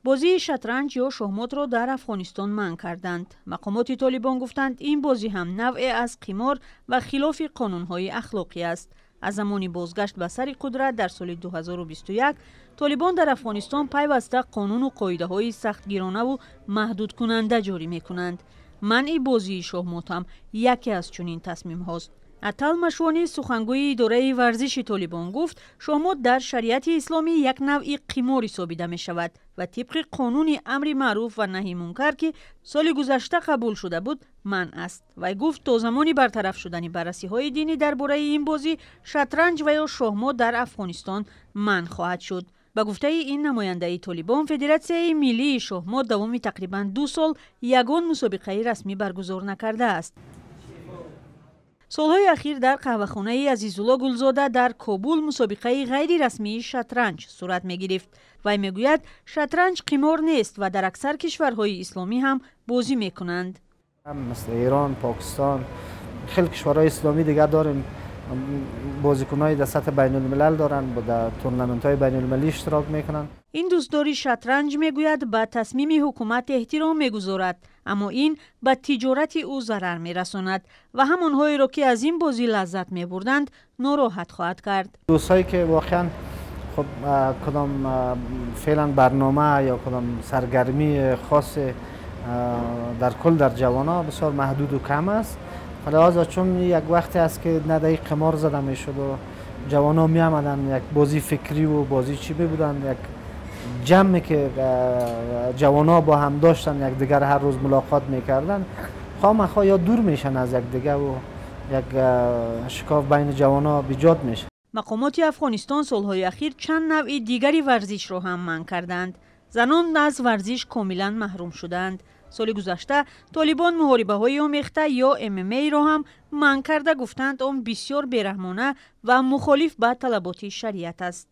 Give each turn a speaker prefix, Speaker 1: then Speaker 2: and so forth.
Speaker 1: بازی شطرنج یا شахمات را در افغانستان منع کردند. مقامات طالبان گفتند این بازی هم نوعی از قمار و خلاف قانون‌های اخلاقی است. از زمانی بازگشت به سر قدرت در سال 2021 طالبان در افغانستان پیوسته قانون و قاعده‌های سختگیرانه و محدود کننده جاری می‌کنند. منع بازی شахمات هم یکی از چنین تصمیم هاست. عطل مشوانی سخنگوی اداره ورزش طالبان گفت شахمات در شریعت اسلامی یک نوع قمار حسابیده می شود و طبق قانون امر معروف و نهی منکر که سال گذشته قبول شده بود منع است. و گفت تا زمانی برطرف شدن بررسی های دینی درباره این بازی شطرنج و یا شахمات در افغانستان منع خواهد شد. با گفته این نماینده طالبان، فدراسیون ملی شахمات دوام تقریبا 2 سال یگان مسابقه رسمی برگزار نکرده است. سالهای اخیر در قهوه‌خانه عزیزالله گلزاده در کابل مسابقه غیر رسمی شطرنج صورت می‌گرفت. وی میگوید شطرنج قمار نیست و در اکثر کشورهای اسلامی هم بازی می‌کنند.
Speaker 2: مثل ایران، پاکستان، خیلی کشورهای اسلامی دیگر داریم بازیکن‌های در سطح بین‌الملل دارن و در تورنمنت‌های بین‌المللی اشتراک می‌کنند.
Speaker 1: این دوستداری شطرنج میگوید به تصمیم حکومت احترام می‌گذارد، اما این به تجارت او ضرر می‌رساند و همانهایی را که از این بازی لذت می‌بردند ناراحت خواهد کرد.
Speaker 2: دوستایی که واقعاً خب کدام فعلا برنامه یا کدام سرگرمی خاص در کل در جوانا بسیار محدود و کم است. لذا چون یک وقتی است که ندای قمار زده میشد و جوانا می آمدن یک بازی فکری و بازی چی بودن، یک جمعی که جوانا با هم داشتن یک دیگر هر روز ملاقات میکردن، خواهمخواه یا دور میشن از یک دیگر و یک شکاف بین جوانا ایجاد میشه.
Speaker 1: مقامات افغانستان سالهای اخیر چند نوع دیگری ورزش را هم منع کردند. زنان از ورزش کاملا محروم شدند. سال گذشته طالبان محاربه های آمیخته یا MMA را هم منع کرده، گفتند آن بسیار بیرحمانه و مخالف به طلبات شریعت است.